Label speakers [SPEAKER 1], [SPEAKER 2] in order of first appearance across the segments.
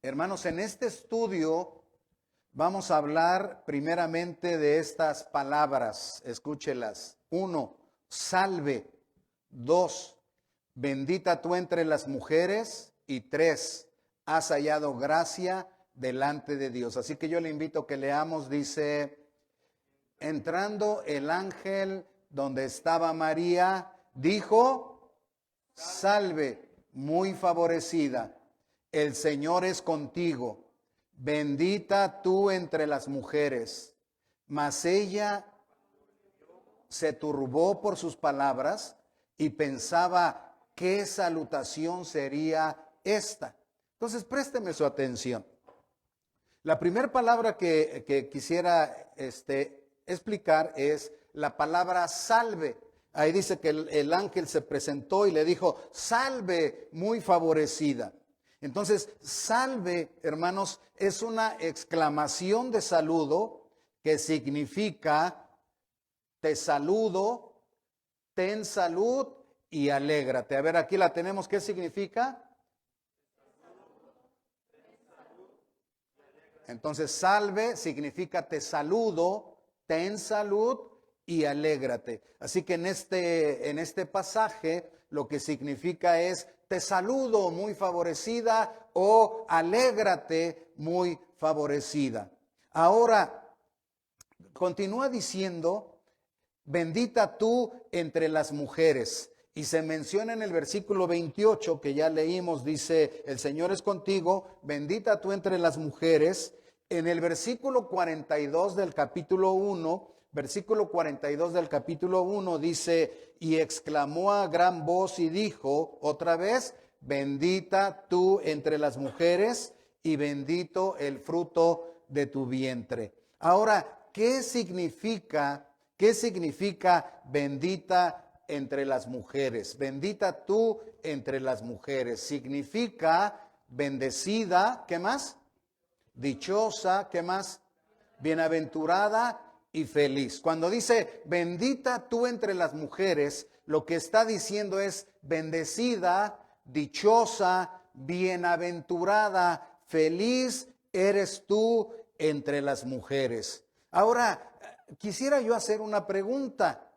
[SPEAKER 1] Hermanos, en este estudio vamos a hablar primeramente de estas palabras. Escúchelas. 1, salve. 2, bendita tú entre las mujeres. Y 3, has hallado gracia delante de Dios. Así que yo le invito a que leamos, dice, entrando el ángel donde estaba María, dijo, salve, muy favorecida, el Señor es contigo, bendita tú entre las mujeres. Mas ella se turbó por sus palabras y pensaba qué salutación sería esta. Entonces, présteme su atención. La primera palabra que quisiera explicar es la palabra salve. Ahí dice que el ángel se presentó y le dijo, salve, muy favorecida. Entonces, salve, hermanos, es una exclamación de saludo que significa te saludo, ten salud y alégrate. A ver, aquí la tenemos. ¿Qué significa? Entonces, salve significa te saludo, ten salud y alégrate. Así que en este pasaje lo que significa es te saludo muy favorecida o alégrate muy favorecida. Ahora, continúa diciendo, bendita tú entre las mujeres. Y se menciona en el versículo 28 que ya leímos, dice, el Señor es contigo, bendita tú entre las mujeres. En el versículo 42 del capítulo 1, dice, y exclamó a gran voz y dijo, otra vez, bendita tú entre las mujeres y bendito el fruto de tu vientre. Ahora, ¿qué significa bendita entre las mujeres? Bendita tú entre las mujeres. Significa bendecida, ¿qué más? Dichosa, ¿qué más? Bienaventurada y feliz. Cuando dice bendita tú entre las mujeres, lo que está diciendo es bendecida, dichosa, bienaventurada, feliz eres tú entre las mujeres. Ahora, quisiera yo hacer una pregunta.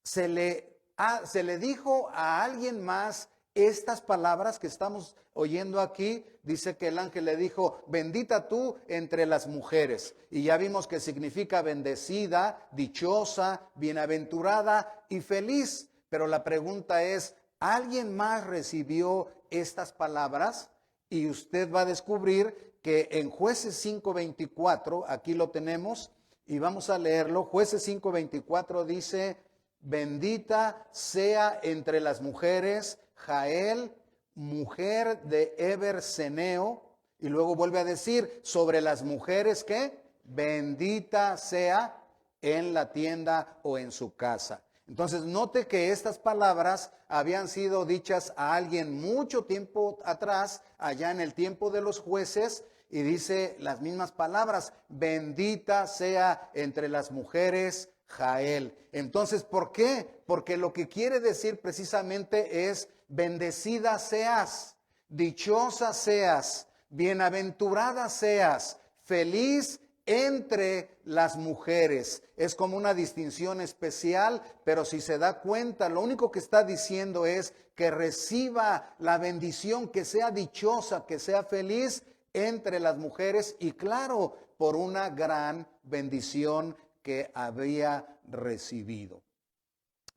[SPEAKER 1] ¿Se le dijo a alguien más estas palabras que estamos oyendo aquí? Dice que el ángel le dijo, bendita tú entre las mujeres. Y ya vimos que significa bendecida, dichosa, bienaventurada y feliz. Pero la pregunta es, ¿alguien más recibió estas palabras? Y usted va a descubrir que en Jueces 5:24, aquí lo tenemos, y vamos a leerlo. Jueces 5:24 dice, bendita sea entre las mujeres Jael, mujer de Eber-Seneo. Y luego vuelve a decir, sobre las mujeres que bendita sea en la tienda o en su casa. Entonces note que estas palabras habían sido dichas a alguien mucho tiempo atrás, allá en el tiempo de los jueces, y dice las mismas palabras, bendita sea entre las mujeres Jael. Entonces, ¿por qué? Porque lo que quiere decir precisamente es bendecida seas, dichosa seas, bienaventurada seas, feliz entre las mujeres. Es como una distinción especial, pero si se da cuenta, lo único que está diciendo es que reciba la bendición, que sea dichosa, que sea feliz entre las mujeres y claro, por una gran bendición que había recibido.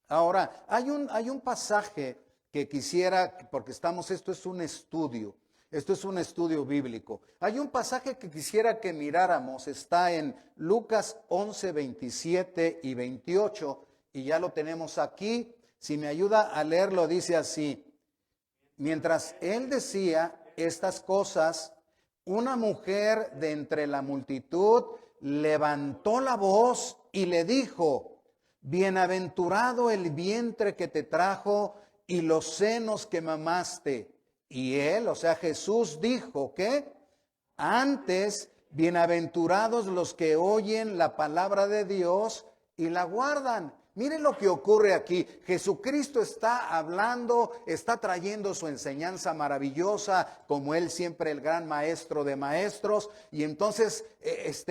[SPEAKER 1] Ahora, hay un pasaje que quisiera, porque esto es un estudio bíblico. Hay un pasaje que quisiera que miráramos, está en Lucas 11, 27 y 28, y ya lo tenemos aquí. Si me ayuda a leerlo, dice así, mientras él decía estas cosas, una mujer de entre la multitud levantó la voz y le dijo, bienaventurado el vientre que te trajo y los senos que mamaste. Y él, o sea Jesús, dijo que antes, bienaventurados los que oyen la palabra de Dios y la guardan. Miren lo que ocurre aquí. Jesucristo está hablando, está trayendo su enseñanza maravillosa, como Él siempre el gran maestro de maestros. Y entonces,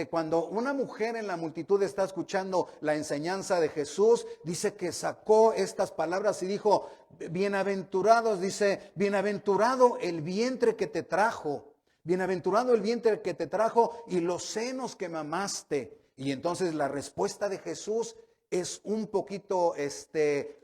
[SPEAKER 1] cuando una mujer en la multitud está escuchando la enseñanza de Jesús, dice que sacó estas palabras y dijo, bienaventurados, dice, bienaventurado el vientre que te trajo. Bienaventurado el vientre que te trajo y los senos que mamaste. Y entonces la respuesta de Jesús es un poquito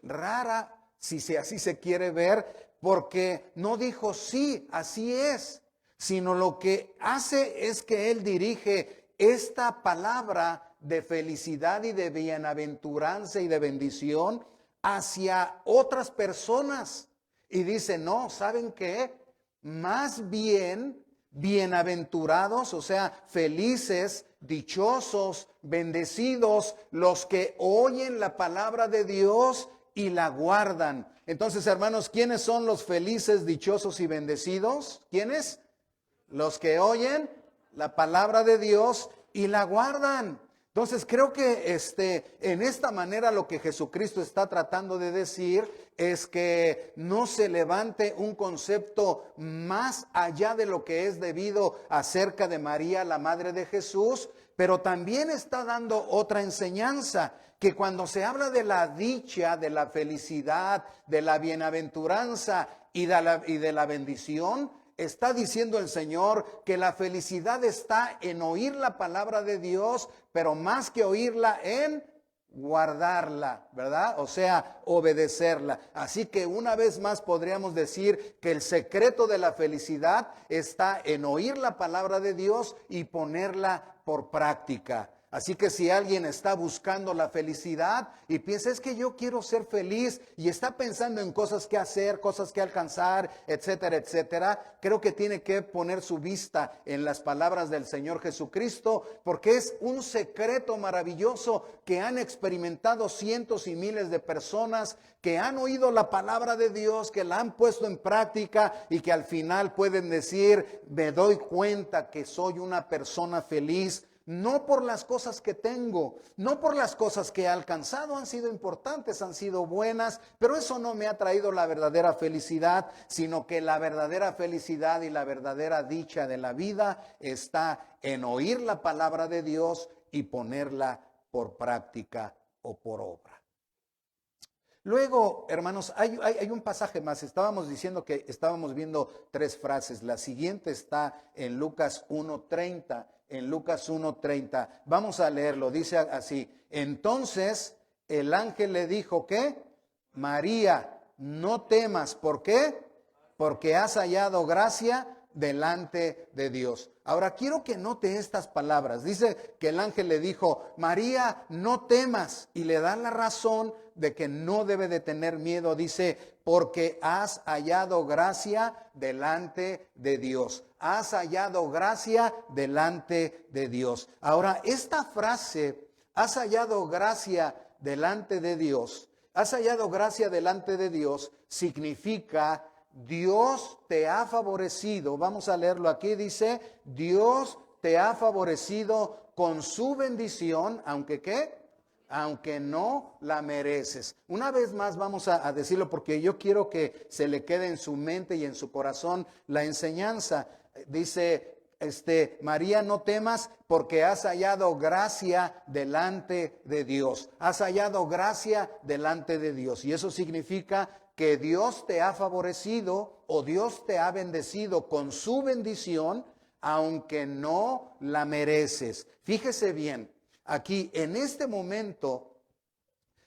[SPEAKER 1] rara, si así se quiere ver, porque no dijo sí, así es, sino lo que hace es que Él dirige esta palabra de felicidad y de bienaventuranza y de bendición hacia otras personas. Y dice, no, ¿saben qué? Más bien, bienaventurados, o sea, felices, dichosos, bendecidos, los que oyen la palabra de Dios y la guardan. Entonces, hermanos, ¿quiénes son los felices, dichosos y bendecidos? ¿Quiénes? Los que oyen la palabra de Dios y la guardan. Entonces, creo que en esta manera lo que Jesucristo está tratando de decir es que no se levante un concepto más allá de lo que es debido acerca de María, la madre de Jesús, pero también está dando otra enseñanza, que cuando se habla de la dicha, de la felicidad, de la bienaventuranza y de la bendición, está diciendo el Señor que la felicidad está en oír la palabra de Dios, pero más que oírla, en guardarla, ¿verdad? O sea, obedecerla. Así que una vez más podríamos decir que el secreto de la felicidad está en oír la palabra de Dios y ponerla por práctica. Así que si alguien está buscando la felicidad y piensa, es que yo quiero ser feliz, y está pensando en cosas que hacer, cosas que alcanzar, etcétera, etcétera, creo que tiene que poner su vista en las palabras del Señor Jesucristo, porque es un secreto maravilloso que han experimentado cientos y miles de personas que han oído la palabra de Dios, que la han puesto en práctica y que al final pueden decir, me doy cuenta que soy una persona feliz. No por las cosas que tengo, no por las cosas que he alcanzado, han sido importantes, han sido buenas, pero eso no me ha traído la verdadera felicidad, sino que la verdadera felicidad y la verdadera dicha de la vida está en oír la palabra de Dios y ponerla por práctica o por obra. Luego, hermanos, hay un pasaje más. Estábamos diciendo que estábamos viendo 3 frases. La siguiente está en Lucas 1:30. En Lucas 1:30. Vamos a leerlo. Dice así: entonces el ángel le dijo, ¿qué? María, no temas. ¿Por qué? Porque has hallado gracia delante de Dios. Ahora quiero que note estas palabras. Dice que el ángel le dijo, María, no temas, y le da la razón de que no debe de tener miedo. Dice, porque has hallado gracia delante de Dios. Has hallado gracia delante de Dios. Ahora, esta frase, has hallado gracia delante de Dios, has hallado gracia delante de Dios, significa Dios te ha favorecido. Vamos a leerlo aquí. Dice, Dios te ha favorecido con su bendición, aunque ¿qué? Aunque no la mereces. Una vez más vamos a decirlo, porque yo quiero que se le quede en su mente y en su corazón la enseñanza. Dice, María, no temas, porque has hallado gracia delante de Dios. Has hallado gracia delante de Dios. Y eso significa que Dios te ha favorecido o Dios te ha bendecido con su bendición, aunque no la mereces. Fíjese bien, aquí en este momento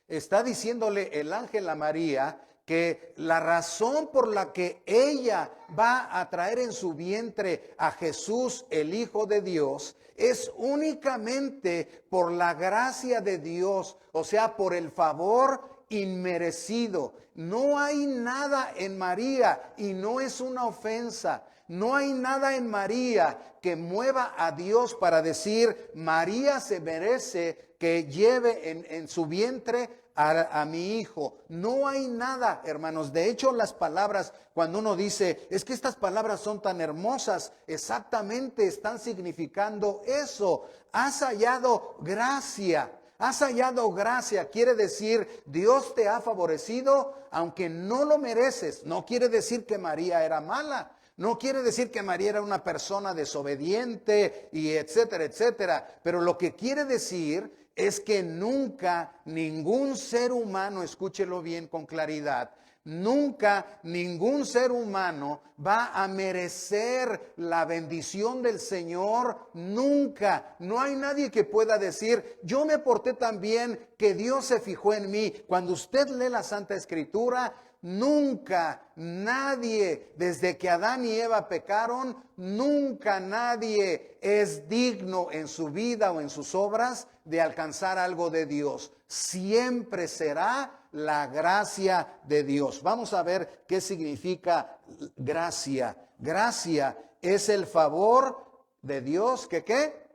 [SPEAKER 1] está diciéndole el ángel a María que la razón por la que ella va a traer en su vientre a Jesús, el Hijo de Dios, es únicamente por la gracia de Dios, o sea, por el favor inmerecido. No hay nada en María, y no es una ofensa, no hay nada en María que mueva a Dios para decir, María se merece que lleve en su vientre a mi hijo. No hay nada, hermanos. De hecho, las palabras, cuando uno dice, es que estas palabras son tan hermosas, exactamente están significando eso. Has hallado gracia. Has hallado gracia, quiere decir Dios te ha favorecido aunque no lo mereces. No quiere decir que María era mala. No quiere decir que María era una persona desobediente y etcétera, etcétera. Pero lo que quiere decir es que nunca ningún ser humano, escúchelo bien con claridad, nunca ningún ser humano va a merecer la bendición del Señor, nunca. No hay nadie que pueda decir, yo me porté tan bien que Dios se fijó en mí. Cuando usted lee la Santa Escritura, nunca nadie, desde que Adán y Eva pecaron, nunca nadie es digno en su vida o en sus obras de alcanzar algo de Dios. Siempre será la gracia de Dios. Vamos a ver qué significa gracia. Gracia es el favor de Dios que ¿qué?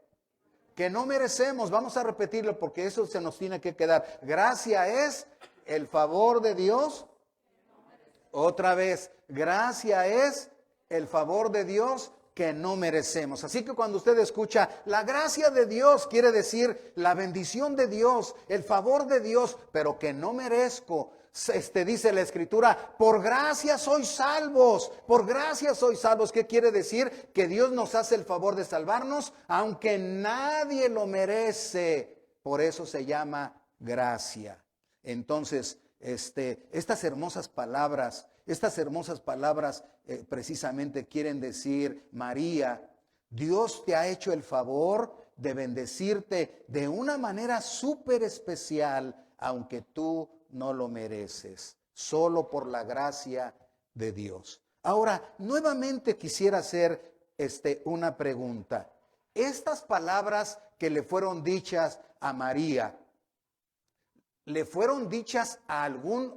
[SPEAKER 1] Que no merecemos. Vamos a repetirlo porque eso se nos tiene que quedar. Gracia es el favor de Dios. Otra vez, gracia es el favor de Dios que no merecemos. Así que cuando usted escucha la gracia de Dios, quiere decir la bendición de Dios, el favor de Dios, pero que no merezco. Dice la Escritura, por gracia sois salvos, por gracia sois salvos. ¿Qué quiere decir? Que Dios nos hace el favor de salvarnos, aunque nadie lo merece. Por eso se llama gracia. Entonces, estas hermosas palabras precisamente quieren decir, María, Dios te ha hecho el favor de bendecirte de una manera súper especial, aunque tú no lo mereces, solo por la gracia de Dios. Ahora, nuevamente quisiera hacer una pregunta. Estas palabras que le fueron dichas a María, ¿le fueron dichas a alguna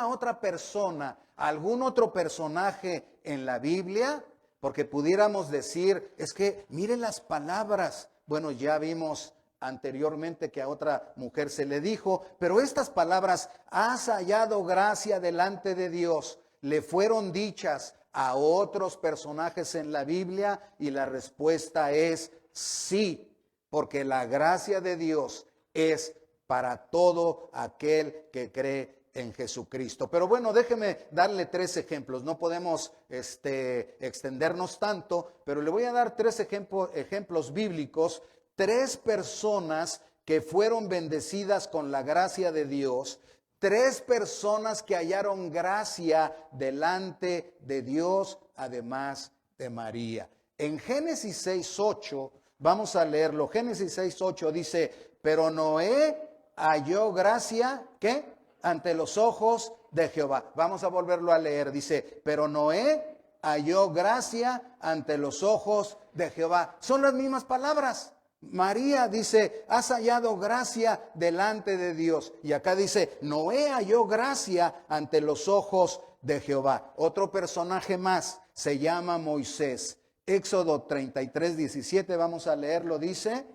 [SPEAKER 1] otra persona, a algún otro personaje en la Biblia? Porque pudiéramos decir, es que miren las palabras. Bueno, ya vimos anteriormente que a otra mujer se le dijo, pero estas palabras, has hallado gracia delante de Dios, ¿le fueron dichas a otros personajes en la Biblia? Y la respuesta es sí, porque la gracia de Dios es para todo aquel que cree en Jesucristo. Pero bueno, déjeme darle 3 ejemplos. No podemos extendernos tanto, pero le voy a dar 3 ejemplos bíblicos. 3 personas que fueron bendecidas con la gracia de Dios. 3 personas que hallaron gracia delante de Dios, además de María. En Génesis 6:8, vamos a leerlo. Génesis 6:8 dice, pero Noé halló gracia, ¿qué? Ante los ojos de Jehová. Vamos a volverlo a leer. Dice, pero Noé halló gracia ante los ojos de Jehová. Son las mismas palabras. María dice, has hallado gracia delante de Dios. Y acá dice, Noé halló gracia ante los ojos de Jehová. Otro personaje más se llama Moisés. Éxodo 33:17, vamos a leerlo, dice,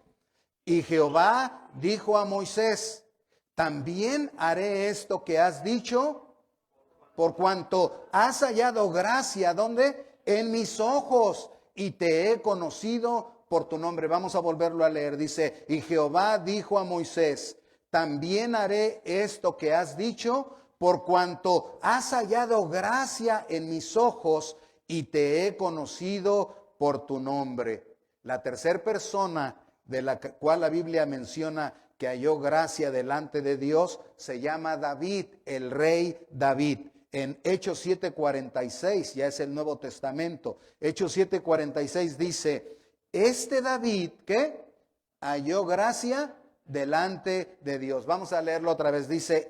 [SPEAKER 1] y Jehová dijo a Moisés, también haré esto que has dicho, por cuanto has hallado gracia, ¿dónde? En mis ojos, y te he conocido por tu nombre. Vamos a volverlo a leer. Dice, y Jehová dijo a Moisés, también haré esto que has dicho, por cuanto has hallado gracia en mis ojos, y te he conocido por tu nombre. La tercera persona de la cual la Biblia menciona que halló gracia delante de Dios, se llama David, el rey David. En Hechos 7:46, ya es el Nuevo Testamento. Hechos 7:46 dice, David, ¿qué? Halló gracia delante de Dios. Vamos a leerlo otra vez. Dice,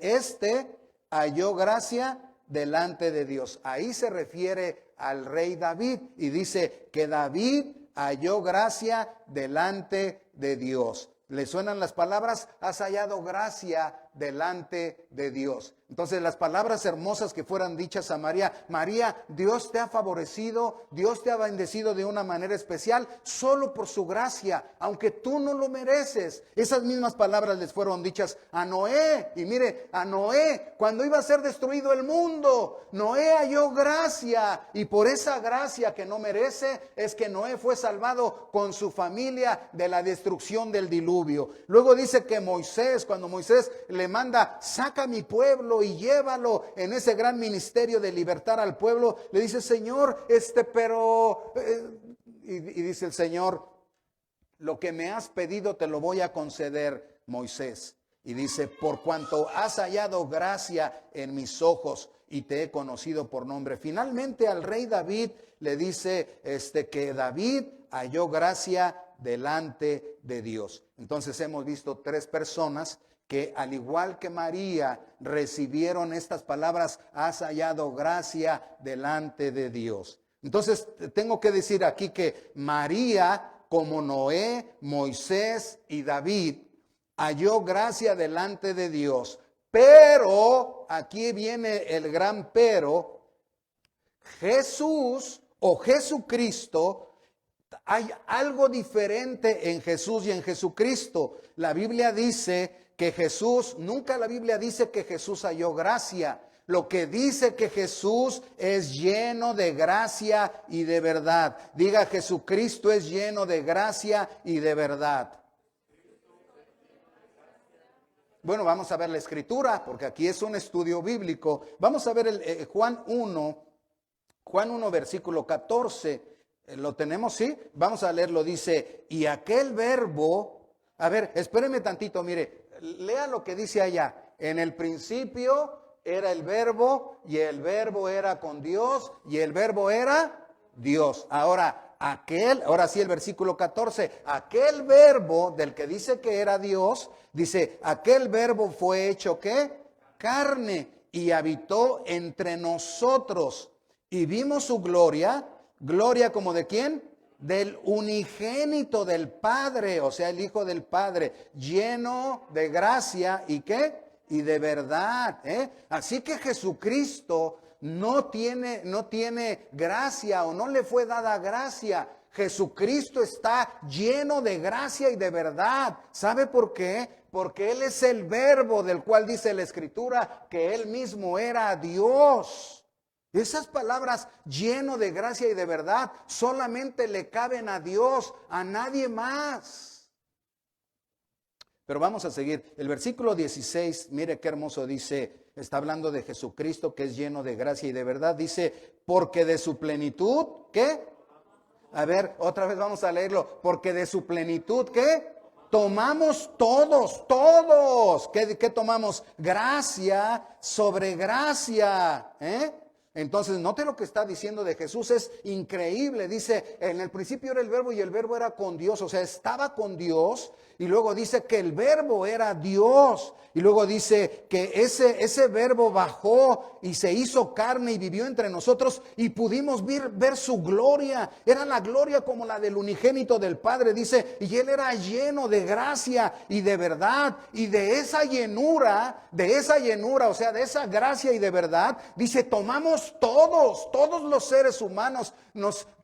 [SPEAKER 1] halló gracia delante de Dios. Ahí se refiere al rey David y dice que David halló gracia delante de Dios. ¿Le suenan las palabras? Has hallado gracia delante de Dios. Entonces las palabras hermosas que fueran dichas a María: María, Dios te ha favorecido, Dios te ha bendecido de una manera especial, solo por su gracia, aunque tú no lo mereces. Esas mismas palabras les fueron dichas a Noé. Y mire, a Noé, cuando iba a ser destruido el mundo, Noé halló gracia, y por esa gracia que no merece es que Noé fue salvado con su familia de la destrucción del diluvio. Luego dice que Moisés, cuando Moisés le manda: saca a mi pueblo y llévalo en ese gran ministerio de libertar al pueblo, le dice: Señor, y dice el Señor: lo que me has pedido te lo voy a conceder, Moisés. Y dice: por cuanto has hallado gracia en mis ojos y te he conocido por nombre. Finalmente al rey David le dice que David halló gracia delante de Dios. Entonces hemos visto tres personas que, al igual que María, recibieron estas palabras: has hallado gracia delante de Dios. Entonces tengo que decir aquí que María, como Noé, Moisés y David, halló gracia delante de Dios. Pero, aquí viene el gran pero, Jesús o Jesucristo, hay algo diferente en Jesús y en Jesucristo. La Biblia dice que Jesús, nunca la Biblia dice que Jesús halló gracia. Lo que dice que Jesús es lleno de gracia y de verdad. Diga: Jesucristo es lleno de gracia y de verdad. Bueno, vamos a ver la escritura, porque aquí es un estudio bíblico. Vamos a ver Juan 1 versículo 14. ¿Lo tenemos? Sí. Vamos a leerlo. Dice: y aquel verbo, a ver, espéreme tantito, mire, lea lo que dice allá. En el principio era el verbo, y el verbo era con Dios, y el verbo era Dios. Ahora sí, el versículo 14, aquel verbo del que dice que era Dios, dice: aquel verbo fue hecho ¿qué? Carne, y habitó entre nosotros, y vimos su gloria. ¿Gloria como de quién? Del unigénito del Padre, o sea, el Hijo del Padre, lleno de gracia y ¿qué? Y de verdad. Así que Jesucristo no tiene gracia, o no le fue dada gracia. Jesucristo está lleno de gracia y de verdad. ¿Sabe por qué? Porque Él es el verbo del cual dice la Escritura que Él mismo era Dios. Esas palabras, lleno de gracia y de verdad, solamente le caben a Dios, a nadie más. Pero vamos a seguir. El versículo 16, mire qué hermoso dice. Está hablando de Jesucristo, que es lleno de gracia y de verdad. Dice: porque de su plenitud, ¿qué? A ver, otra vez vamos a leerlo. Porque de su plenitud, ¿qué? Tomamos todos. ¿Qué tomamos? Gracia sobre gracia. Entonces, note lo que está diciendo de Jesús, es increíble. Dice: en el principio era el verbo, y el verbo era con Dios, o sea, estaba con Dios. Y luego dice que el verbo era Dios. Y luego dice que ese verbo bajó y se hizo carne y vivió entre nosotros, y pudimos ver su gloria. Era la gloria como la del unigénito del Padre, dice, y Él era lleno de gracia y de verdad. Y de esa llenura, o sea, de esa gracia y de verdad, dice, tomamos todos los seres humanos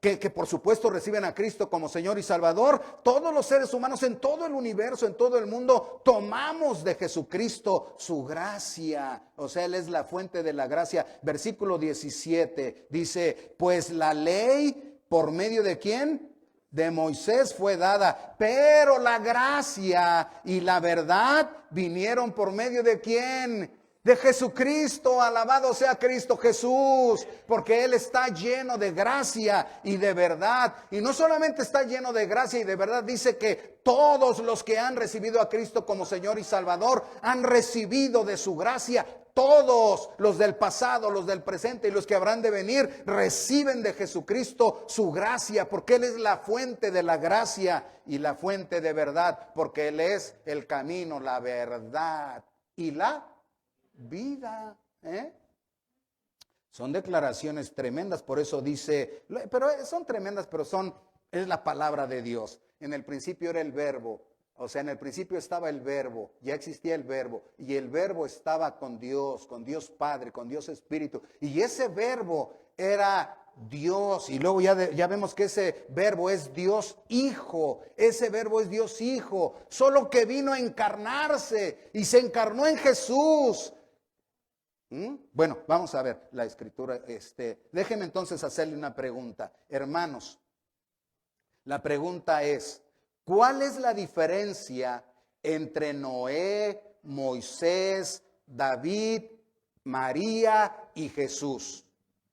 [SPEAKER 1] que por supuesto reciben a Cristo como Señor y Salvador. Todos los seres humanos en todo el universo, en todo el mundo, tomamos de Jesucristo su gracia. O sea, Él es la fuente de la gracia. Versículo 17 dice: pues la ley, ¿por medio de quién? De Moisés fue dada, pero la gracia y la verdad vinieron por medio de ¿quién? De Jesucristo. Alabado sea Cristo Jesús, porque Él está lleno de gracia y de verdad. Y no solamente está lleno de gracia y de verdad, dice que todos los que han recibido a Cristo como Señor y Salvador han recibido de su gracia. Todos, los del pasado, los del presente y los que habrán de venir, reciben de Jesucristo su gracia, porque Él es la fuente de la gracia y la fuente de verdad, porque Él es el camino, la verdad y la vida. Son declaraciones tremendas, por eso dice, pero son tremendas, pero es la palabra de Dios. En el principio era el verbo, O sea, en el principio estaba el verbo, ya existía el verbo, y el verbo estaba con Dios Padre, con Dios Espíritu, y ese verbo era Dios, y luego ya vemos que ese verbo es Dios Hijo, ese verbo es Dios Hijo, solo que vino a encarnarse, y se encarnó en Jesús. Bueno, vamos a ver la escritura. Déjenme entonces hacerle una pregunta. Hermanos, la pregunta es, ¿cuál es la diferencia entre Noé, Moisés, David, María y Jesús?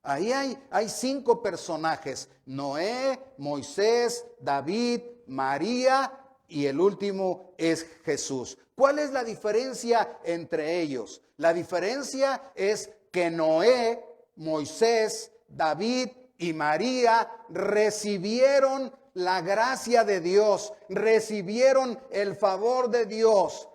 [SPEAKER 1] Ahí hay 5 personajes: Noé, Moisés, David, María y el último es Jesús. ¿Cuál es la diferencia entre ellos? La diferencia es que Noé, Moisés, David y María recibieron la gracia de Dios, recibieron el favor de Dios.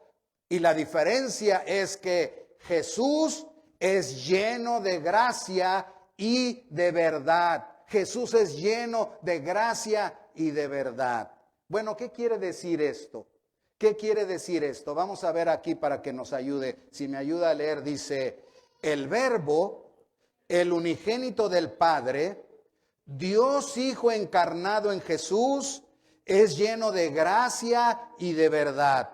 [SPEAKER 1] Y la diferencia es que Jesús es lleno de gracia y de verdad. Jesús es lleno de gracia y de verdad. Bueno, ¿qué quiere decir esto? ¿Qué quiere decir esto? Vamos a ver aquí para que nos ayude. Si me ayuda a leer, dice, el Verbo, el unigénito del Padre, Dios Hijo encarnado en Jesús, es lleno de gracia y de verdad.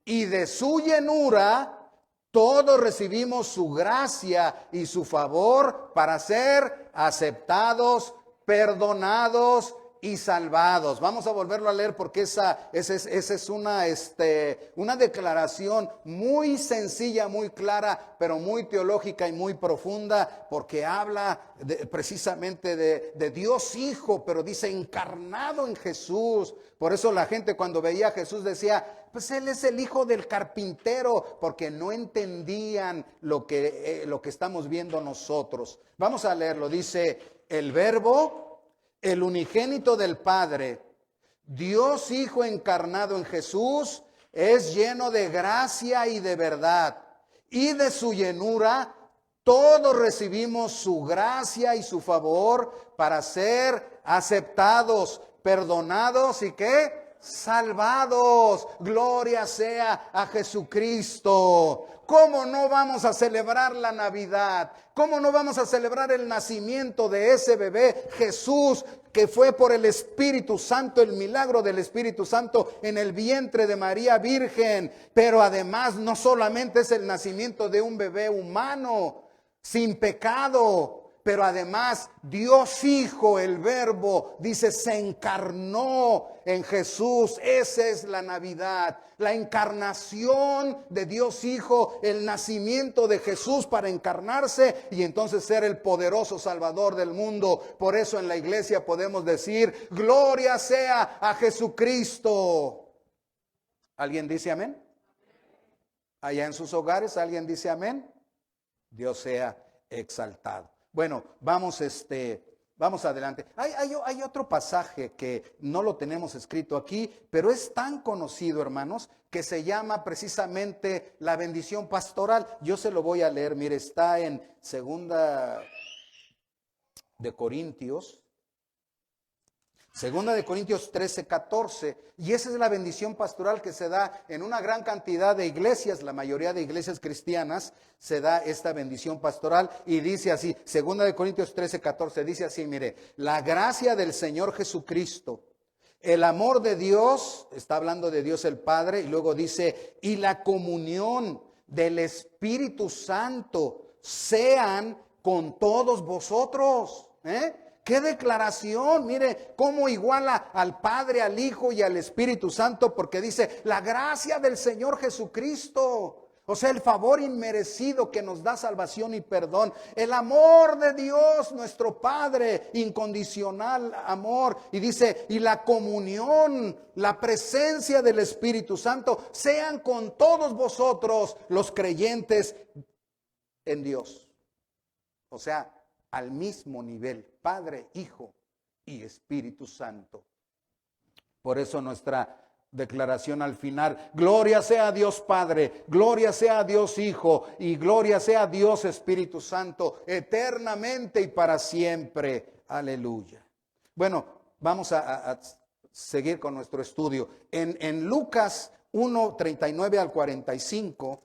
[SPEAKER 1] Y de su llenura, todos recibimos su gracia y su favor para ser aceptados, perdonados y salvados. Vamos a volverlo a leer porque esa es una declaración muy sencilla, muy clara, pero muy teológica y muy profunda, porque habla precisamente de Dios Hijo, pero dice encarnado en Jesús. Por eso la gente cuando veía a Jesús decía, pues Él es el hijo del carpintero, porque no entendían lo que estamos viendo nosotros. Vamos a leerlo, dice, el Verbo, el unigénito del Padre, Dios Hijo encarnado en Jesús, es lleno de gracia y de verdad. Y de su llenura, todos recibimos su gracia y su favor para ser aceptados, perdonados y ¿qué? Salvados. Gloria sea a Jesucristo. ¿Cómo no vamos a celebrar la Navidad? ¿Cómo no vamos a celebrar el nacimiento de ese bebé Jesús, que fue por el Espíritu Santo, el milagro del Espíritu Santo en el vientre de María Virgen? Pero además no solamente es el nacimiento de un bebé humano sin pecado, pero además Dios Hijo, el Verbo, dice, se encarnó en Jesús. Esa es la Navidad, la encarnación de Dios Hijo, el nacimiento de Jesús para encarnarse y entonces ser el poderoso Salvador del mundo. Por eso en la iglesia podemos decir, gloria sea a Jesucristo. ¿Alguien dice amén? Allá en sus hogares, ¿alguien dice amén? Dios sea exaltado. Bueno, vamos adelante. Hay otro pasaje que no lo tenemos escrito aquí, pero es tan conocido, hermanos, que se llama precisamente la bendición pastoral. Yo se lo voy a leer, mire, está en 2 de Corintios. 2 de Corintios 13, 14, y esa es la bendición pastoral que se da en una gran cantidad de iglesias, la mayoría de iglesias cristianas se da esta bendición pastoral y dice así, 2 de Corintios 13, 14, dice así, mire, la gracia del Señor Jesucristo, el amor de Dios, está hablando de Dios el Padre, y luego dice, y la comunión del Espíritu Santo sean con todos vosotros, ¡Qué declaración! Mire cómo iguala al Padre, al Hijo y al Espíritu Santo, porque dice, la gracia del Señor Jesucristo, o sea, el favor inmerecido que nos da salvación y perdón, el amor de Dios, nuestro Padre, incondicional amor, y dice, y la comunión, la presencia del Espíritu Santo, sean con todos vosotros los creyentes en Dios. O sea, al mismo nivel, Padre, Hijo y Espíritu Santo. Por eso nuestra declaración al final, gloria sea a Dios Padre, gloria sea a Dios Hijo y gloria sea a Dios Espíritu Santo, eternamente y para siempre. Aleluya. Bueno, vamos a seguir con nuestro estudio. En Lucas 1, 39 al 45,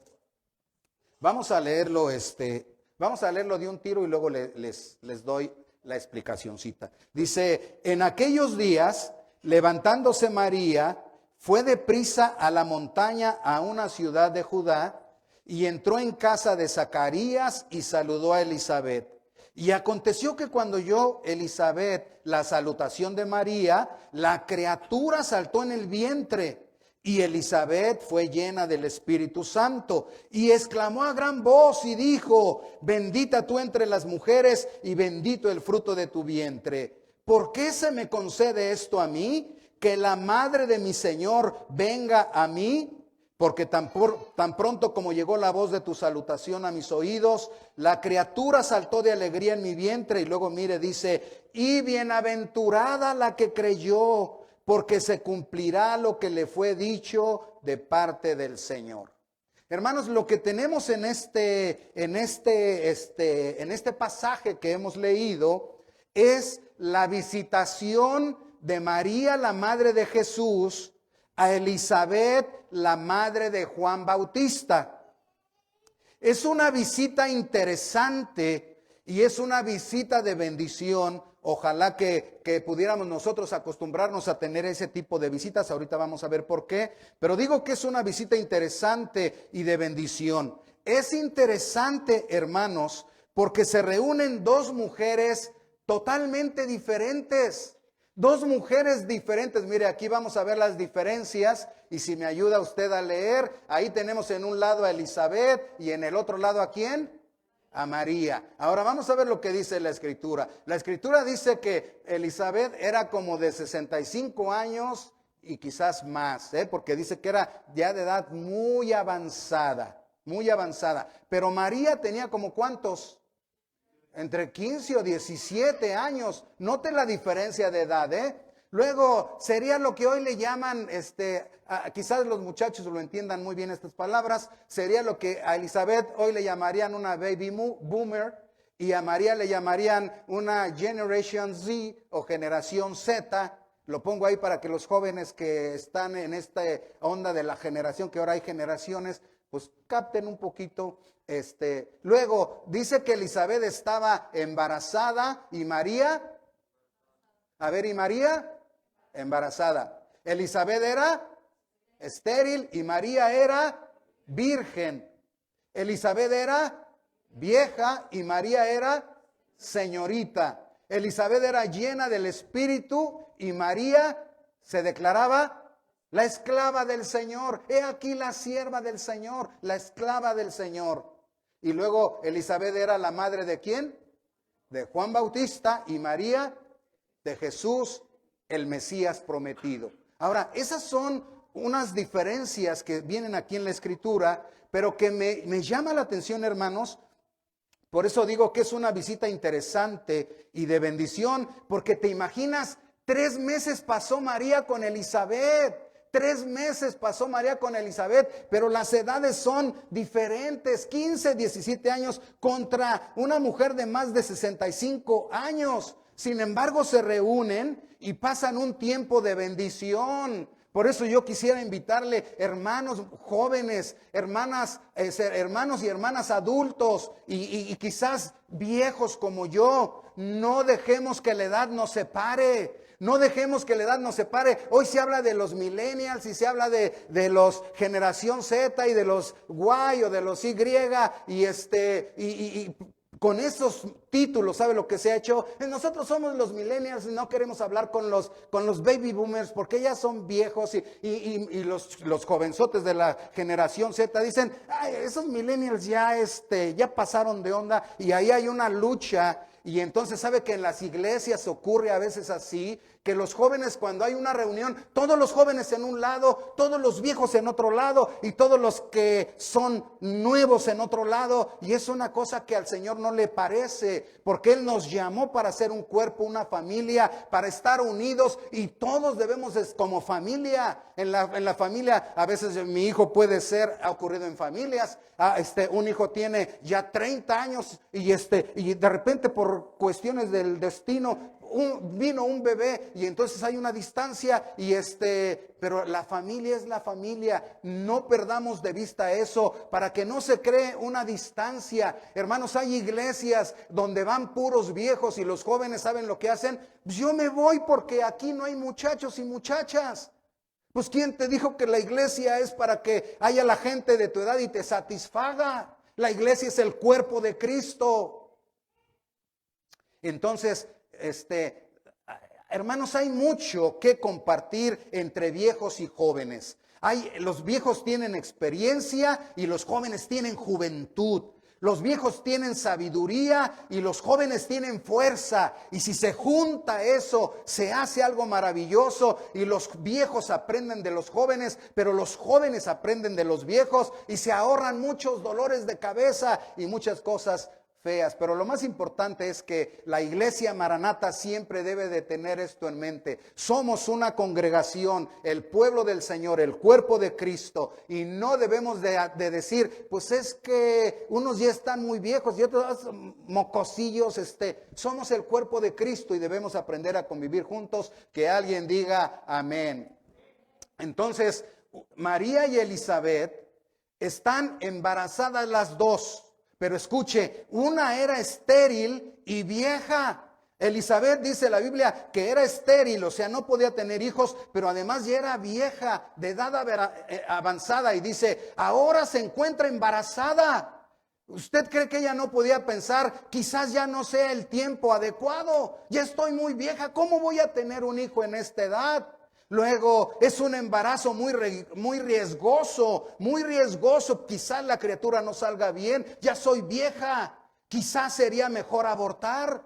[SPEAKER 1] vamos a leerlo de un tiro y luego les doy la explicacioncita. Dice, en aquellos días, levantándose María, fue deprisa a la montaña a una ciudad de Judá y entró en casa de Zacarías y saludó a Elizabeth. Y aconteció que cuando oyó Elizabeth la salutación de María, la criatura saltó en el vientre. Y Elizabeth fue llena del Espíritu Santo y exclamó a gran voz y dijo, bendita tú entre las mujeres y bendito el fruto de tu vientre. ¿Por qué se me concede esto a mí? Que la madre de mi Señor venga a mí. Porque tan pronto como llegó la voz de tu salutación a mis oídos, la criatura saltó de alegría en mi vientre. Y luego mire, dice, y bienaventurada la que creyó, porque se cumplirá lo que le fue dicho de parte del Señor. Hermanos, lo que tenemos en este pasaje que hemos leído es la visitación de María, la madre de Jesús, a Elizabeth, la madre de Juan Bautista. Es una visita interesante y es una visita de bendición. Ojalá que pudiéramos nosotros acostumbrarnos a tener ese tipo de visitas. Ahorita vamos a ver por qué. Pero digo que es una visita interesante y de bendición. Es interesante, hermanos, porque se reúnen dos mujeres totalmente diferentes. Dos mujeres diferentes. Mire, aquí vamos a ver las diferencias y si me ayuda usted a leer, ahí tenemos en un lado a Elizabeth y en el otro lado ¿a quién? A María. Ahora vamos a ver lo que dice la Escritura. La Escritura dice que Elizabeth era como de 65 años y quizás más, porque dice que era ya de edad muy avanzada, muy avanzada. Pero María tenía como ¿cuántos? Entre 15 o 17 años. Note la diferencia de edad, Luego, sería lo que hoy le llaman, quizás los muchachos lo entiendan muy bien estas palabras, sería lo que a Elizabeth hoy le llamarían una baby boomer y a María le llamarían una Generation Z o generación Z. Lo pongo ahí para que los jóvenes que están en esta onda de la generación, que ahora hay generaciones, pues capten un poquito. Luego dice que Elizabeth estaba embarazada y María, ¿y María? Embarazada. Elizabeth era estéril y María era virgen. Elizabeth era vieja y María era señorita. Elizabeth era llena del Espíritu y María se declaraba la esclava del Señor. He aquí la sierva del Señor, la esclava del Señor. Y luego Elizabeth era la madre ¿de quién? De Juan Bautista y María de Jesús, el Mesías prometido. Ahora, esas son unas diferencias que vienen aquí en la Escritura, pero que me llama la atención, hermanos. Por eso digo que es una visita interesante y de bendición, porque te imaginas, 3 meses pasó María con Elizabeth. 3 meses pasó María con Elizabeth, pero las edades son diferentes, 15, 17 años contra una mujer de más de 65 años. Sin embargo, se reúnen y pasan un tiempo de bendición. Por eso yo quisiera invitarle, hermanos jóvenes, hermanos y hermanas adultos y quizás viejos como yo, no dejemos que la edad nos separe. No dejemos que la edad nos separe. Hoy se habla de los millennials y se habla de los generación Z y de los Y o de los Y y con esos títulos, ¿sabe lo que se ha hecho? Nosotros somos los millennials y no queremos hablar con los baby boomers porque ya son viejos y los jovenzotes de la generación Z dicen, ay, esos millennials ya pasaron de onda y ahí hay una lucha. Y entonces sabe que en las iglesias ocurre a veces así, que los jóvenes cuando hay una reunión, todos los jóvenes en un lado, todos los viejos en otro lado y todos los que son nuevos en otro lado. Y es una cosa que al Señor no le parece, porque Él nos llamó para ser un cuerpo, una familia, para estar unidos y todos debemos como familia. En la familia, a veces mi hijo puede ser, ha ocurrido en familias, un hijo tiene ya 30 años y de repente por cuestiones del destino, vino un bebé y entonces hay una distancia pero la familia es la familia. No perdamos de vista eso para que no se cree una distancia. Hermanos, hay iglesias donde van puros viejos y los jóvenes saben lo que hacen. Pues yo me voy porque aquí no hay muchachos y muchachas. Pues ¿quién te dijo que la iglesia es para que haya la gente de tu edad y te satisfaga? La iglesia es el cuerpo de Cristo. Entonces, hermanos, hay mucho que compartir entre viejos y jóvenes. Los viejos tienen experiencia y los jóvenes tienen juventud. Los viejos tienen sabiduría y los jóvenes tienen fuerza. Y si se junta eso, se hace algo maravilloso. Y los viejos aprenden de los jóvenes, pero los jóvenes aprenden de los viejos y se ahorran muchos dolores de cabeza y muchas cosas feas. Pero lo más importante es que la iglesia Maranata siempre debe de tener esto en mente. Somos una congregación, el pueblo del Señor, el cuerpo de Cristo, y no debemos de decir, pues es que unos ya están muy viejos y otros mocosillos. Somos el cuerpo de Cristo y debemos aprender a convivir juntos. Que alguien diga amén. Entonces, María y Elizabeth están embarazadas las dos. Pero escuche, una era estéril y vieja. Elizabeth, dice la Biblia, que era estéril, o sea, no podía tener hijos, pero además ya era vieja, de edad avanzada. Y dice, ahora se encuentra embarazada. ¿Usted cree que ella no podía pensar, quizás ya no sea el tiempo adecuado? Ya estoy muy vieja, ¿cómo voy a tener un hijo en esta edad? Luego es un embarazo muy riesgoso, quizás la criatura no salga bien, ya soy vieja, quizás sería mejor abortar.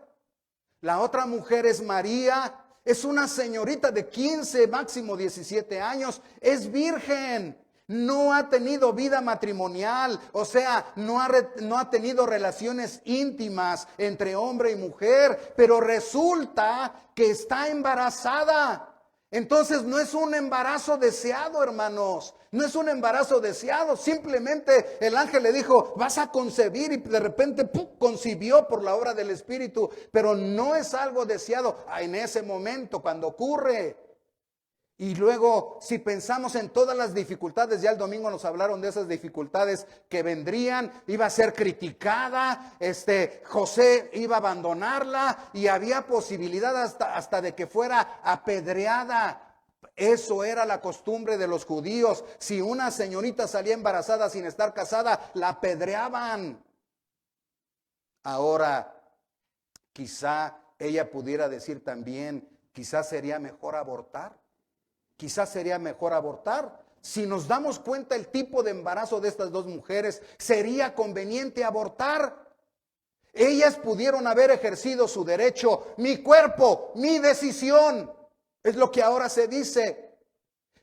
[SPEAKER 1] La otra mujer es María, es una señorita de 15, máximo 17 años, es virgen. No ha tenido vida matrimonial, o sea, no ha tenido relaciones íntimas entre hombre y mujer, pero resulta que está embarazada. Entonces no es un embarazo deseado, hermanos, no es un embarazo deseado. Simplemente el ángel le dijo, vas a concebir, y de repente concibió por la obra del Espíritu, pero no es algo deseado en ese momento cuando ocurre. Y luego, si pensamos en todas las dificultades, ya el domingo nos hablaron de esas dificultades que vendrían, iba a ser criticada, José iba a abandonarla y había posibilidad hasta de que fuera apedreada. Eso era la costumbre de los judíos. Si una señorita salía embarazada sin estar casada, la apedreaban. Ahora, quizá ella pudiera decir también, quizás sería mejor abortar. Quizás sería mejor abortar. Si nos damos cuenta el tipo de embarazo de estas dos mujeres, sería conveniente abortar. Ellas pudieron haber ejercido su derecho, mi cuerpo, mi decisión, es lo que ahora se dice.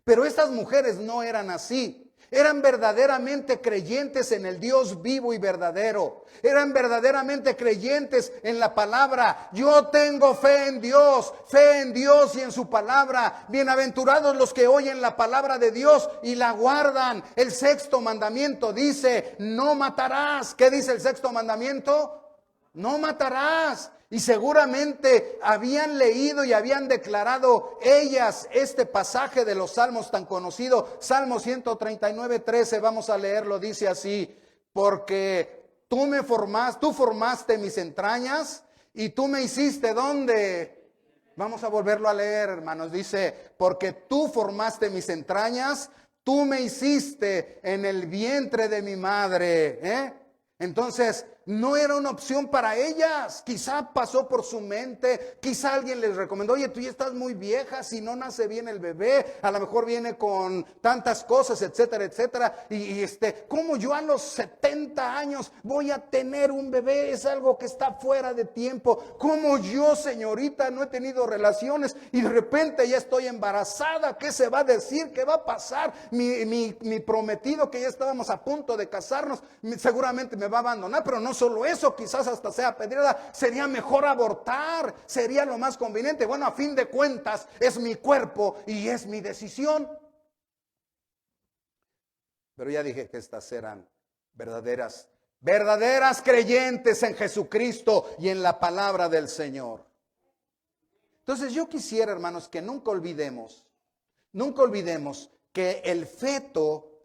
[SPEAKER 1] Pero estas mujeres no eran así. Eran verdaderamente creyentes en el Dios vivo y verdadero. Eran verdaderamente creyentes en la palabra. Yo tengo fe en Dios y en su palabra. Bienaventurados los que oyen la palabra de Dios y la guardan. El sexto mandamiento dice, no matarás. ¿Qué dice el sexto mandamiento? No matarás. Y seguramente habían leído y habían declarado ellas este pasaje de los Salmos tan conocido. Salmo 139:13, vamos a leerlo, dice así: porque tú formaste mis entrañas y tú me hiciste, ¿dónde? Vamos a volverlo a leer, hermanos. Dice, porque tú formaste mis entrañas, tú me hiciste en el vientre de mi madre. Entonces, no era una opción para ellas. Quizá pasó por su mente, quizá alguien les recomendó, oye, tú ya estás muy vieja, si no nace bien el bebé, a lo mejor viene con tantas cosas, etcétera, etcétera. ¿Cómo yo a los 70 años voy a tener un bebé? Es algo que está fuera de tiempo. ¿Cómo yo, señorita, no he tenido relaciones y de repente ya estoy embarazada? ¿Qué se va a decir? ¿Qué va a pasar? Mi prometido, que ya estábamos a punto de casarnos, seguramente me va a abandonar. Pero no solo eso, quizás hasta sea apedreada. Sería mejor abortar, sería lo más conveniente. Bueno, a fin de cuentas es mi cuerpo y es mi decisión. Pero ya dije que estas eran verdaderas creyentes en Jesucristo y en la palabra del Señor. Entonces yo quisiera, hermanos, que nunca olvidemos que el feto,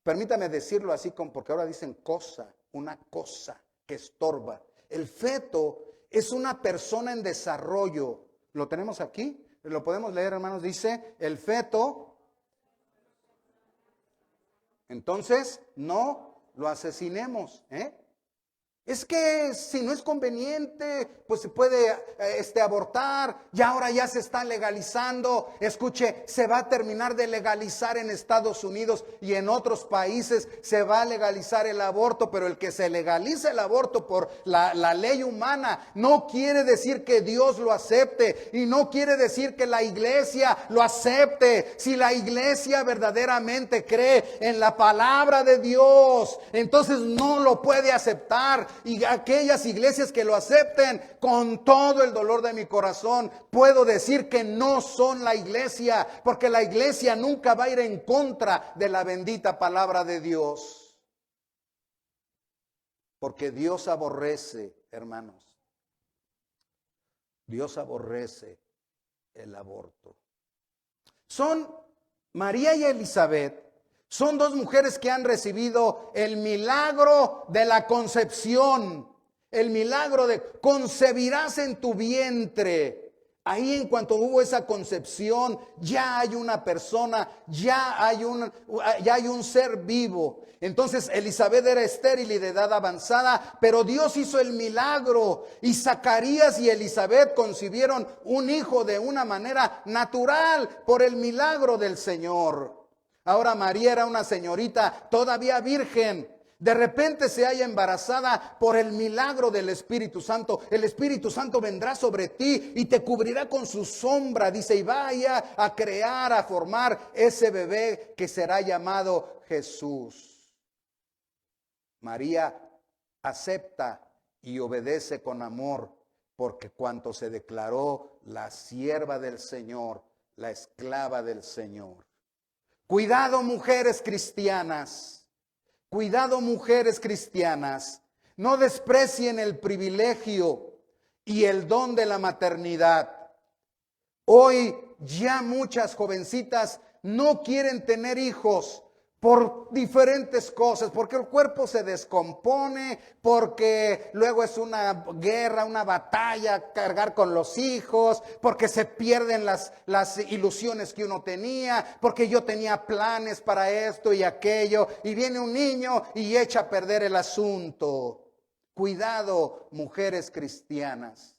[SPEAKER 1] permítame decirlo así, porque ahora dicen cosa, una cosa que estorba. El feto es una persona en desarrollo. ¿Lo tenemos aquí? Lo podemos leer, hermanos. Dice, el feto. Entonces, no lo asesinemos, Es que si no es conveniente, pues se puede abortar. Y ahora ya se está legalizando. Escuche, se va a terminar de legalizar en Estados Unidos y en otros países se va a legalizar el aborto. Pero el que se legalice el aborto por la ley humana no quiere decir que Dios lo acepte. Y no quiere decir que la iglesia lo acepte. Si la iglesia verdaderamente cree en la palabra de Dios, entonces no lo puede aceptar. Y aquellas iglesias que lo acepten, con todo el dolor de mi corazón, puedo decir que no son la iglesia, porque la iglesia nunca va a ir en contra de la bendita palabra de Dios. Porque Dios aborrece, hermanos, Dios aborrece el aborto. María y Elizabeth son dos mujeres que han recibido el milagro de la concepción. El milagro de concebirás en tu vientre. Ahí en cuanto hubo esa concepción, ya hay una persona, ya hay un ser vivo. Entonces Elizabeth era estéril y de edad avanzada, pero Dios hizo el milagro. Y Zacarías y Elizabeth concibieron un hijo de una manera natural por el milagro del Señor. Ahora María era una señorita todavía virgen. De repente se halla embarazada por el milagro del Espíritu Santo. El Espíritu Santo vendrá sobre ti y te cubrirá con su sombra. Dice, y vaya a crear, a formar ese bebé que será llamado Jesús. María acepta y obedece con amor, porque cuanto se declaró la sierva del Señor, la esclava del Señor. Cuidado, mujeres cristianas. Cuidado, mujeres cristianas. No desprecien el privilegio y el don de la maternidad. Hoy ya muchas jovencitas no quieren tener hijos por diferentes cosas, porque el cuerpo se descompone, porque luego es una guerra, una batalla, cargar con los hijos, porque se pierden las ilusiones que uno tenía, porque yo tenía planes para esto y aquello, y viene un niño y echa a perder el asunto. Cuidado, mujeres cristianas,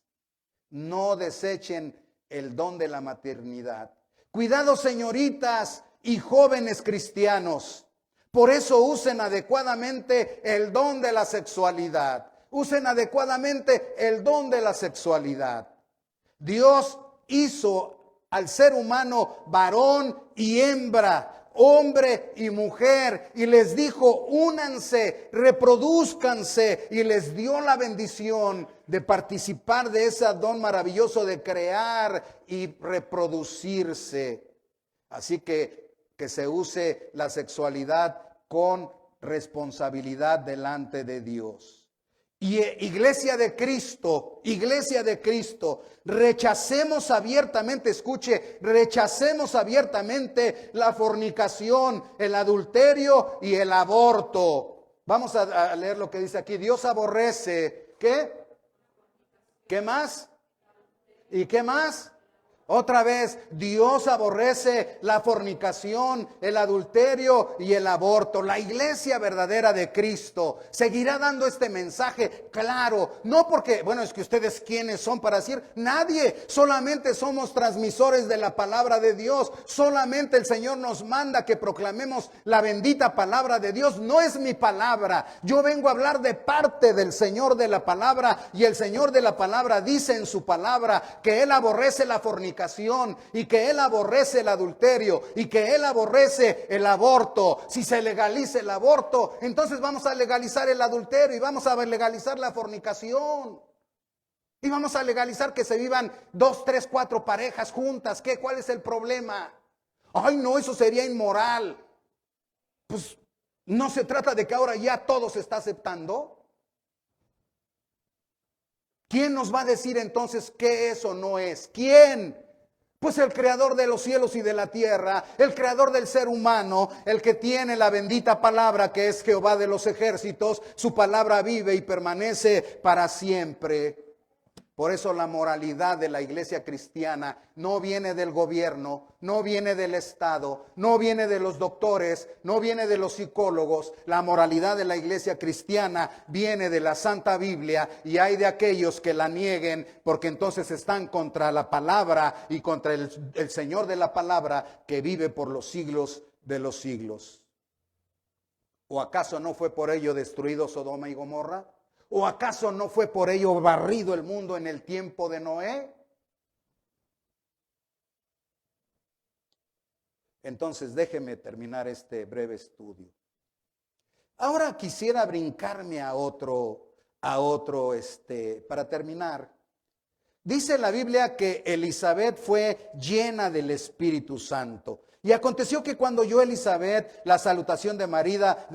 [SPEAKER 1] no desechen el don de la maternidad. Cuidado, señoritas y jóvenes cristianos. Por eso usen adecuadamente el don de la sexualidad. Usen adecuadamente el don de la sexualidad. Dios hizo al ser humano varón y hembra, hombre y mujer, y les dijo, únanse, reproduzcanse, y les dio la bendición de participar de ese don maravilloso de crear y reproducirse. Así que se use la sexualidad con responsabilidad delante de Dios. Y iglesia de Cristo, rechacemos abiertamente, escuche, rechacemos abiertamente la fornicación, el adulterio y el aborto. Vamos a leer lo que dice aquí. Dios aborrece, ¿qué? ¿Qué más? ¿Y qué más? Otra vez, Dios aborrece la fornicación, el adulterio y el aborto. La iglesia verdadera de Cristo seguirá dando este mensaje claro. No porque, bueno, es que ustedes quiénes son para decir, nadie. Solamente somos transmisores de la palabra de Dios. Solamente el Señor nos manda que proclamemos la bendita palabra de Dios. No es mi palabra. Yo vengo a hablar de parte del Señor de la palabra. Y el Señor de la palabra dice en su palabra que Él aborrece la fornicación y que Él aborrece el adulterio y que Él aborrece el aborto. Si se legaliza el aborto, entonces vamos a legalizar el adulterio y vamos a legalizar la fornicación. Y vamos a legalizar que se vivan 2, 3, 4 parejas juntas. ¿Qué? ¿Cuál es el problema? Ay, no, eso sería inmoral. Pues no se trata de que ahora ya todo se está aceptando. ¿Quién nos va a decir entonces qué es o no es? ¿Quién? Pues el creador de los cielos y de la tierra, el creador del ser humano, el que tiene la bendita palabra que es Jehová de los ejércitos. Su palabra vive y permanece para siempre. Por eso la moralidad de la iglesia cristiana no viene del gobierno, no viene del Estado, no viene de los doctores, no viene de los psicólogos. La moralidad de la iglesia cristiana viene de la Santa Biblia, y hay de aquellos que la nieguen, porque entonces están contra la palabra y contra el Señor de la palabra, que vive por los siglos de los siglos. ¿O acaso no fue por ello destruido Sodoma y Gomorra? ¿O acaso no fue por ello barrido el mundo en el tiempo de Noé? Entonces déjeme terminar este breve estudio. Ahora quisiera brincarme a otro, para terminar. Dice la Biblia que Elizabeth fue llena del Espíritu Santo. Y aconteció que cuando oyó Elizabeth la salutación de María,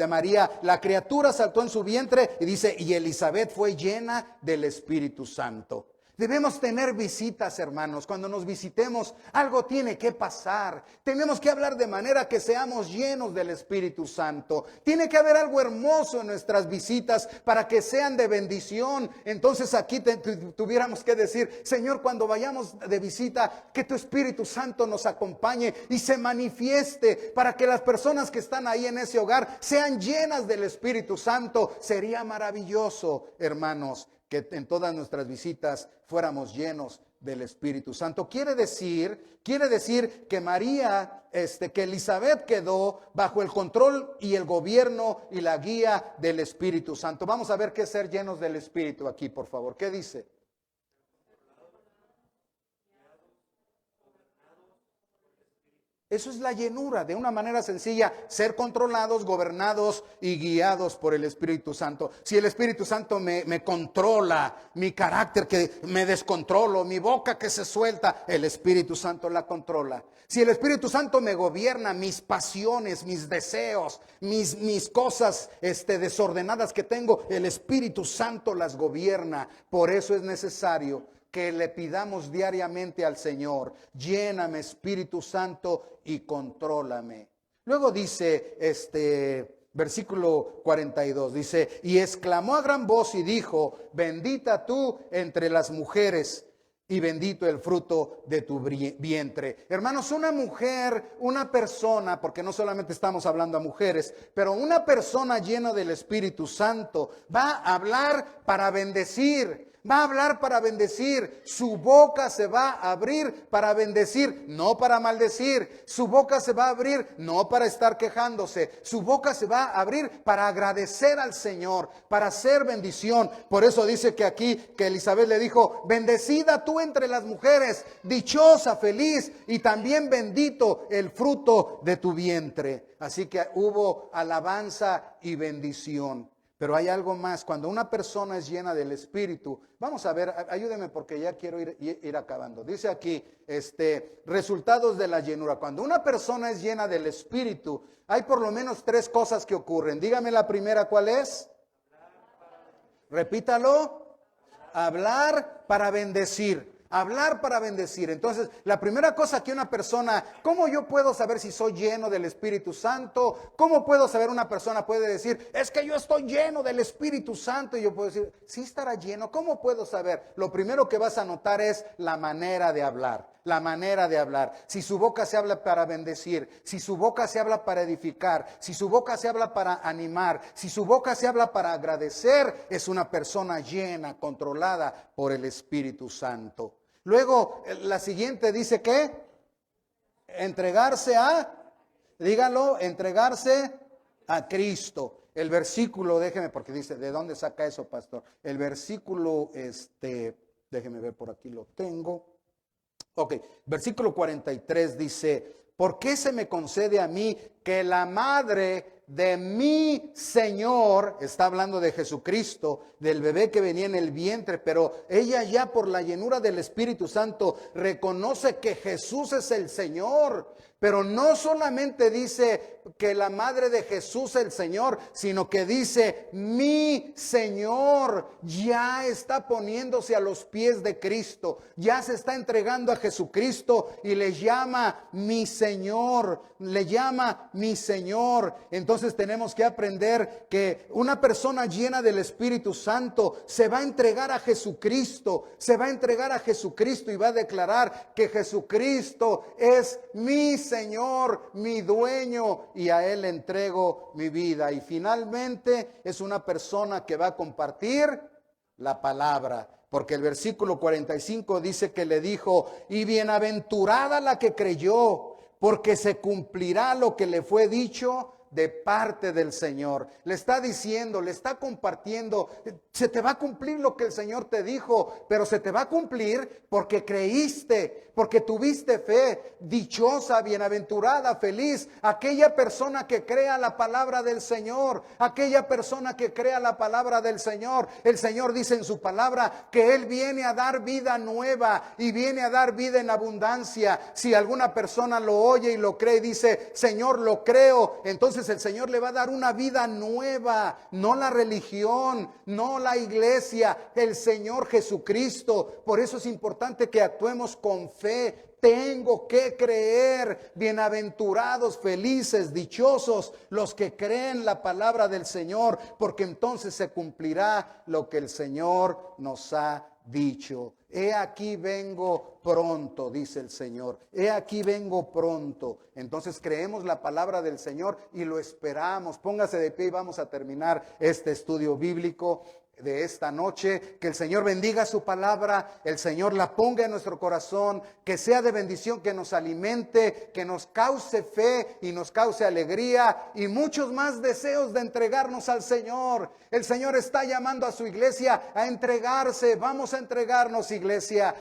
[SPEAKER 1] la criatura saltó en su vientre, y dice, y Elizabeth fue llena del Espíritu Santo. Debemos tener visitas, hermanos. Cuando nos visitemos, algo tiene que pasar. Tenemos que hablar de manera que seamos llenos del Espíritu Santo. Tiene que haber algo hermoso en nuestras visitas para que sean de bendición. Entonces aquí tuviéramos que decir, Señor, cuando vayamos de visita, que tu Espíritu Santo nos acompañe y se manifieste para que las personas que están ahí en ese hogar sean llenas del Espíritu Santo. Sería maravilloso, hermanos, que en todas nuestras visitas fuéramos llenos del Espíritu Santo. Quiere decir que María, que Elizabeth quedó bajo el control y el gobierno y la guía del Espíritu Santo. Vamos a ver qué es ser llenos del Espíritu aquí, por favor. ¿Qué dice? Eso es la llenura, de una manera sencilla, ser controlados, gobernados y guiados por el Espíritu Santo. Si el Espíritu Santo me controla, mi carácter que me descontrolo, mi boca que se suelta, el Espíritu Santo la controla. Si el Espíritu Santo me gobierna, mis pasiones, mis deseos, mis cosas desordenadas que tengo, el Espíritu Santo las gobierna. Por eso es necesario que le pidamos diariamente al Señor, lléname Espíritu Santo y contrólame. Luego dice versículo 42, dice, y exclamó a gran voz y dijo, bendita tú entre las mujeres y bendito el fruto de tu vientre. Hermanos, una mujer, una persona, porque no solamente estamos hablando a mujeres, pero una persona llena del Espíritu Santo va a hablar para bendecir. Va a hablar para bendecir. Su boca se va a abrir para bendecir, no para maldecir. Su boca se va a abrir no para estar quejándose. Su boca se va a abrir para agradecer al Señor, para hacer bendición. Por eso dice que aquí, que Elizabeth le dijo, bendecida tú entre las mujeres, dichosa, feliz, y también bendito el fruto de tu vientre. Así que hubo alabanza y bendición. Pero hay algo más. Cuando una persona es llena del Espíritu, vamos a ver, ayúdeme porque ya quiero ir acabando. Dice aquí, resultados de la llenura. Cuando una persona es llena del Espíritu, hay por lo menos 3 cosas que ocurren. Dígame la primera, ¿cuál es? Repítalo. Hablar para bendecir. Hablar para bendecir. Entonces, la primera cosa que una persona, ¿cómo yo puedo saber si soy lleno del Espíritu Santo? ¿Cómo puedo saber? Una persona puede decir, es que yo estoy lleno del Espíritu Santo. Y yo puedo decir, sí estará lleno. ¿Cómo puedo saber? Lo primero que vas a notar es la manera de hablar. La manera de hablar. Si su boca se habla para bendecir, si su boca se habla para edificar, si su boca se habla para animar, si su boca se habla para agradecer, es una persona llena, controlada por el Espíritu Santo. Luego, la siguiente dice que entregarse dígalo, entregarse a Cristo. El versículo, déjeme, porque dice, ¿de dónde saca eso, pastor? El versículo, déjeme ver, por aquí lo tengo. Ok, versículo 43 dice, ¿por qué se me concede a mí que la madre de mi Señor, está hablando de Jesucristo, del bebé que venía en el vientre, pero ella ya por la llenura del Espíritu Santo reconoce que Jesús es el Señor. Pero no solamente dice que la madre de Jesús es el Señor, sino que dice, mi Señor ya está poniéndose a los pies de Cristo, ya se está entregando a Jesucristo y le llama mi Señor, le llama mi Señor. Entonces tenemos que aprender que una persona llena del Espíritu Santo se va a entregar a Jesucristo, se va a entregar a Jesucristo y va a declarar que Jesucristo es mi Señor, mi dueño, y a Él le entrego mi vida. Y finalmente es una persona que va a compartir la palabra, porque el versículo 45 dice que le dijo, y bienaventurada la que creyó, porque se cumplirá lo que le fue dicho de parte del Señor. Le está diciendo, le está compartiendo, se te va a cumplir lo que el Señor te dijo, pero se te va a cumplir porque creíste, porque tuviste fe. Dichosa, bienaventurada, feliz, aquella persona que crea la palabra del Señor, aquella persona que crea la palabra del Señor. El Señor dice en su palabra que Él viene a dar vida nueva y viene a dar vida en abundancia. Si alguna persona lo oye y lo cree y dice, Señor, lo creo, entonces el Señor le va a dar una vida nueva, no la religión, no la iglesia, el Señor Jesucristo. Por eso es importante que actuemos con fe. Tengo que creer. Bienaventurados, felices, dichosos los que creen la palabra del Señor, porque entonces se cumplirá lo que el Señor nos ha dicho. He aquí vengo pronto, dice el Señor. He aquí vengo pronto. Entonces creemos la palabra del Señor y lo esperamos. Póngase de pie y vamos a terminar este estudio bíblico de esta noche. Que el Señor bendiga su palabra, el Señor la ponga en nuestro corazón, que sea de bendición, que nos alimente, que nos cause fe y nos cause alegría y muchos más deseos de entregarnos al Señor. El Señor está llamando a su iglesia a entregarse. Vamos a entregarnos, iglesia.